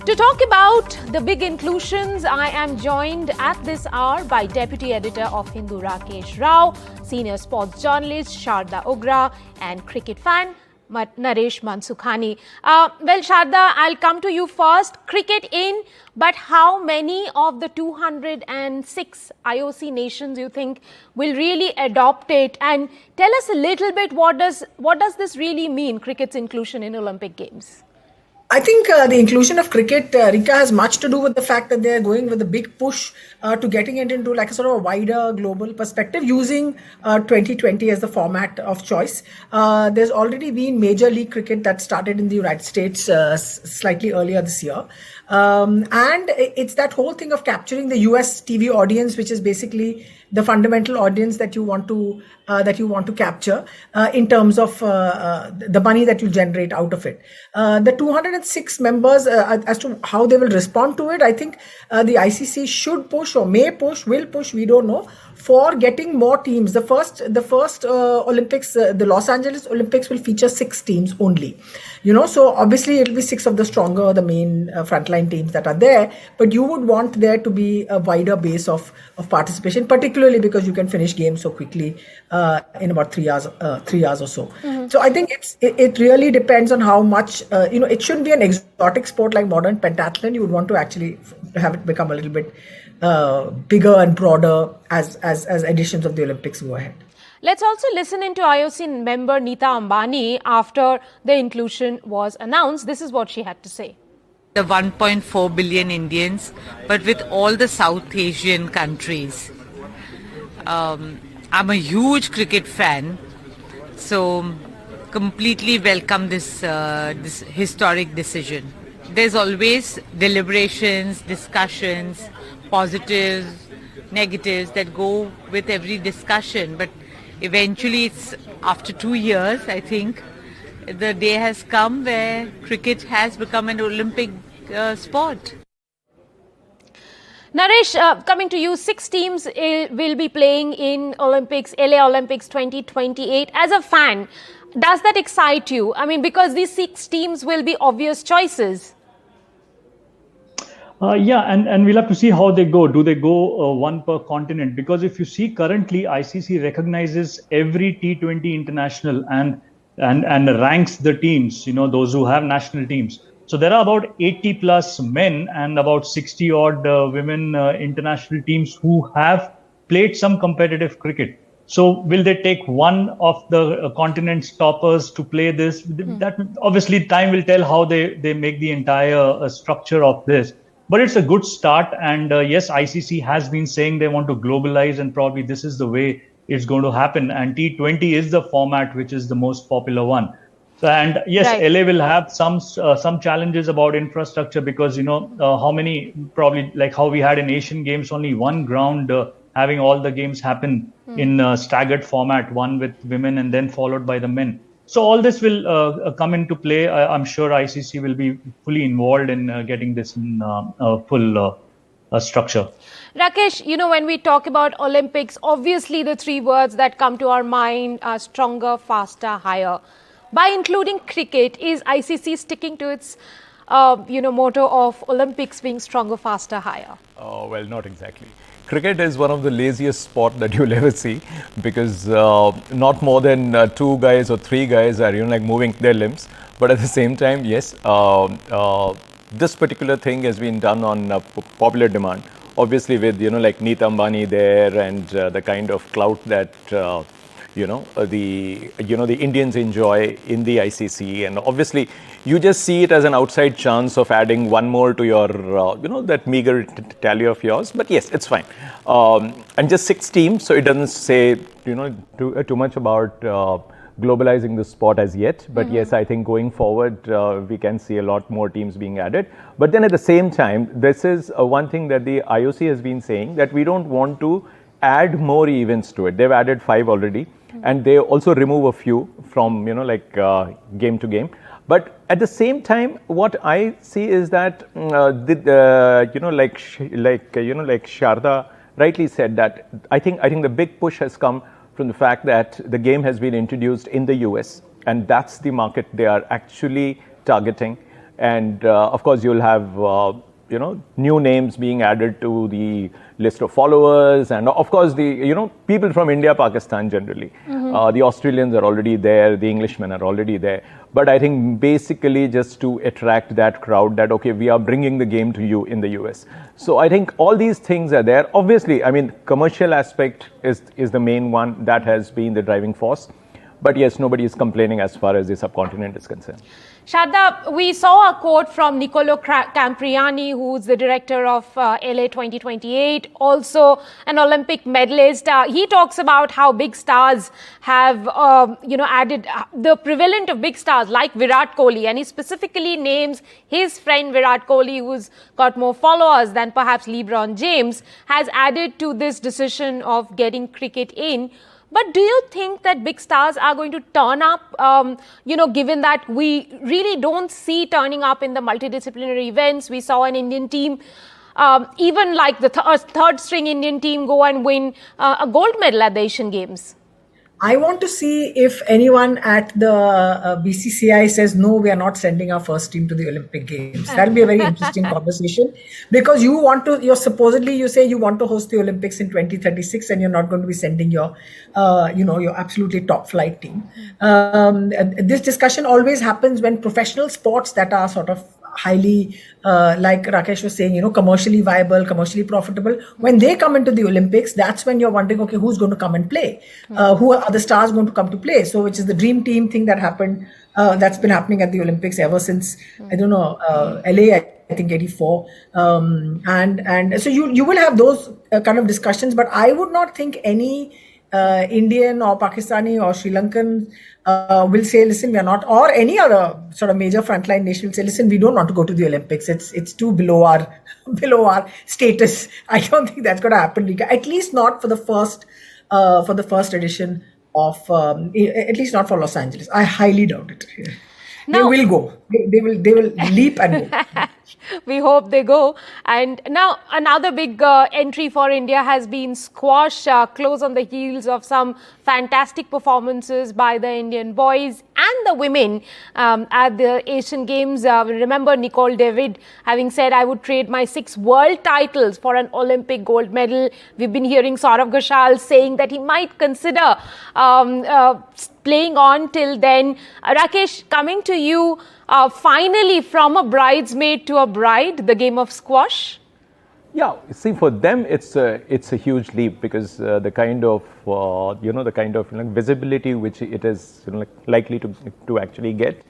To talk about the big inclusions, I am joined at this hour by Deputy Editor of Hindu Rakesh Rao, Senior Sports Journalist Sharda Ugra, and cricket fan Naresh Mansukhani. Well, Sharda, I'll come to you first. Cricket in, but how many of the 206 IOC nations you think will really adopt it? And tell us a little bit, what does this really mean, cricket's inclusion in Olympic Games? I think the inclusion of cricket, Rika, has much to do with the fact that they're going with a big push to getting it into like a sort of a wider global perspective, using 2020 as the format of choice. There's already been Major League Cricket that started in the United States slightly earlier this year. And it's that whole thing of capturing the US TV audience, which is basically the fundamental audience that you want to capture in terms of the money that you generate out of it. The 206 members, as to how they will respond to it, I think the ICC should push or may push, will push, we don't know, for getting more teams. The first Olympics, the Los Angeles Olympics, will feature 6 teams only. So obviously it'll be 6 of the stronger, the main frontline teams that are there. But you would want there to be a wider base of participation, particularly because you can finish games so quickly in about 3 hours or so. Mm-hmm. So I think it really depends on how much, it shouldn't be an exotic sport like modern pentathlon. You would want to actually have it become a little bit bigger and broader as editions of the Olympics go ahead. Let's also listen into IOC member Neeta Ambani after the inclusion was announced. This is what she had to say. The 1.4 billion Indians, but with all the South Asian countries. I'm a huge cricket fan, so completely welcome this historic decision. There's always deliberations, discussions, positives, negatives that go with every discussion, but eventually it's after 2 years, I think, the day has come where cricket has become an Olympic sport. Naresh, coming to you, 6 teams will be playing in Olympics, LA Olympics 2028. As a fan, does that excite you? I mean, because these 6 teams will be obvious choices. Yeah, and we'll have to see how they go. Do they go one per continent? Because if you see currently, ICC recognizes every T20 international and ranks the teams, those who have national teams. So there are about 80 plus men and about 60 odd women international teams who have played some competitive cricket. So will they take one of the continent's toppers to play this? That obviously time will tell how they make the entire structure of this. But it's a good start. And yes, ICC has been saying they want to globalize, and probably this is the way it's going to happen. And T20 is the format which is the most popular one. So, and yes, right. LA will have some challenges about infrastructure because, how many, probably like how we had in Asian Games, only one ground having all the games happen in staggered format, one with women and then followed by the men. So all this will come into play. I'm sure ICC will be fully involved in getting this in full structure. Rakesh, when we talk about Olympics, obviously the 3 words that come to our mind are stronger, faster, higher. By including cricket, is ICC sticking to its, motto of Olympics being stronger, faster, higher? Well, not exactly. Cricket is one of the laziest sport that you'll ever see because not more than 2 guys or 3 guys are moving their limbs. But at the same time, yes, this particular thing has been done on popular demand. Obviously, with like Neeta Ambani there and the kind of clout that the Indians enjoy in the ICC, and obviously you just see it as an outside chance of adding one more to your that meager tally of yours. But yes, it's fine. And just 6 teams, so it doesn't say too much about globalizing the sport as yet. But yes, I think going forward we can see a lot more teams being added. But then at the same time, this is one thing that the IOC has been saying, that we don't want to add more events to it. They've added 5 already. And they also remove a few from, game to game. But at the same time, what I see is that, Sharda rightly said, that I think the big push has come from the fact that the game has been introduced in the US, and that's the market they are actually targeting. And of course, you'll have new names being added to the list of followers, and of course the people from India, Pakistan generally. The Australians are already there, the Englishmen are already there. But I think basically just to attract that crowd, that okay, we are bringing the game to you in the US. So I think all these things are there. Obviously, I mean, commercial aspect is the main one that has been the driving force. But yes, nobody is complaining as far as the subcontinent is concerned. Sharda, we saw a quote from Niccolò Campriani, who's the director of LA 2028, also an Olympic medalist. He talks about how big stars have, added the prevalent of big stars like Virat Kohli, and he specifically names his friend Virat Kohli, who's got more followers than perhaps LeBron James, has added to this decision of getting cricket in. But do you think that big stars are going to turn up, given that we really don't see turning up in the multidisciplinary events? We saw an Indian team, even like the third string Indian team, go and win a gold medal at the Asian Games. I want to see if anyone at the BCCI says, no, we are not sending our first team to the Olympic Games. That'll be a very interesting conversation, because you say you want to host the Olympics in 2036, and you're not going to be sending your absolutely top flight team. This discussion always happens when professional sports that are sort of highly, like Rakesh was saying, commercially viable, commercially profitable, when they come into the Olympics, that's when you're wondering, okay, who's going to come and play? Who are the stars going to come to play? So, which is the dream team thing that happened, that's been happening at the Olympics ever since, LA, I think 84. And so you will have those kind of discussions, but I would not think any Indian or Pakistani or Sri Lankan will say, listen, we are not, or any other sort of major frontline nation will say, listen, we don't want to go to the Olympics. It's too below our status. I don't think that's going to happen, Rika. At least not for the first edition of, at least not for Los Angeles. I highly doubt it. They will go. They will leap and go. We hope they go. And now another big entry for India has been squash, close on the heels of some fantastic performances by the Indian boys and the women at the Asian Games. Remember Nicole David having said, I would trade my 6 world titles for an Olympic gold medal. We've been hearing Saurav Ghoshal saying that he might consider playing on till then. Rakesh, coming to you, finally from a bridesmaid to a bride, the game of squash. Yeah, see, for them it's a huge leap, because the kind of visibility which it is likely to actually get,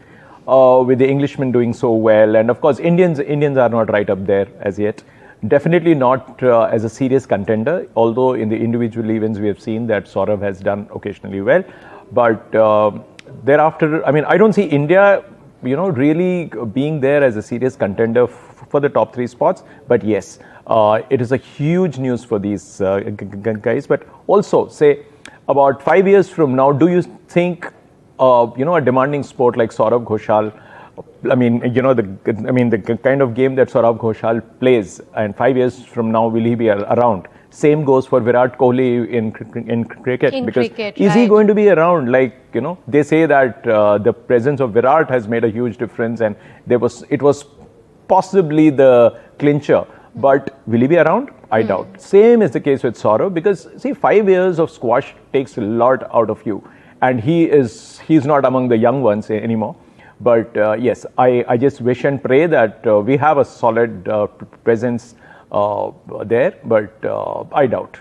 with the Englishmen doing so well, and of course Indians are not right up there as yet. Definitely not as a serious contender, although in the individual events we have seen that Saurav has done occasionally well. But thereafter, I mean, I don't see India, really being there as a serious contender for the top 3 spots. But yes, it is a huge news for these guys. But also, say, about 5 years from now, do you think, a demanding sport like Saurav Ghoshal, the kind of game that Saurav Ghoshal plays, and 5 years from now, will he be around? Same goes for Virat Kohli in cricket. Is he going to be around? They say that the presence of Virat has made a huge difference, and it was possibly the clincher. But will he be around? I doubt. Same is the case with Saurav, because see, 5 years of squash takes a lot out of you, and he's not among the young ones anymore. But yes, I just wish and pray that we have a solid presence there, but I doubt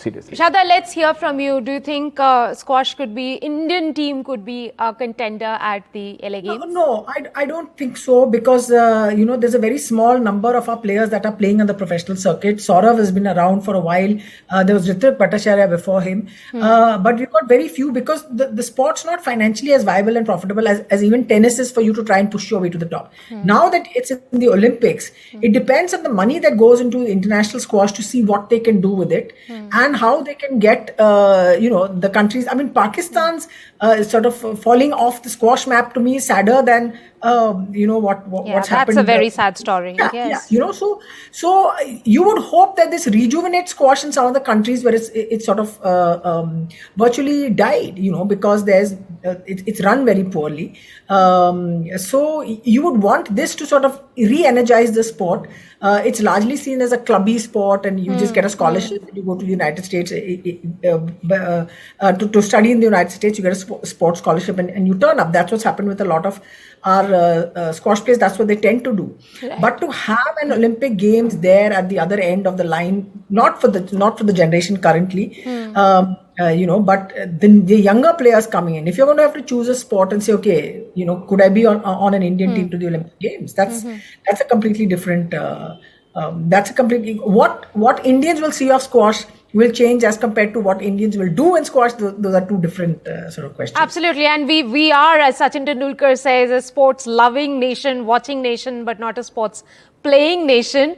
seriously. Sharda, let's hear from you. Do you think Indian team could be a contender at the LA Games? No, I don't think so, because there's a very small number of our players that are playing on the professional circuit. Saurav has been around for a while. There was Ritik Bhattacharya before him, but we've got very few, because the sport's not financially as viable and profitable as even tennis is for you to try and push your way to the top. Now that it's in the Olympics, it depends on the money that goes into international squash to see what they can do with it. And how they can get, the countries. I mean, Pakistan's sort of falling off the squash map to me is sadder than what's happened. That's a very sad story. Yeah, Yes. so you would hope that this rejuvenates squash in some of the countries where it's sort of virtually died, because it's run very poorly. So you would want this to sort of re-energize the sport. It's largely seen as a clubby sport, and you just get a scholarship. You go to the United States to study in the United States. You get a sports scholarship, and you turn up. That's what's happened with a lot of our squash players. That's what they tend to do. Right. But to have an Olympic Games there at the other end of the line, not for the generation currently, but the younger players coming in. If you're going to have to choose a sport and say, okay, could I be on an Indian team to the Olympic Games? That's a completely different. What Indians will see of squash will change as compared to what Indians will do in squash. Those are two different sort of questions. Absolutely. And we are, as Sachin Tendulkar says, a sports loving nation, watching nation, but not a sports playing nation.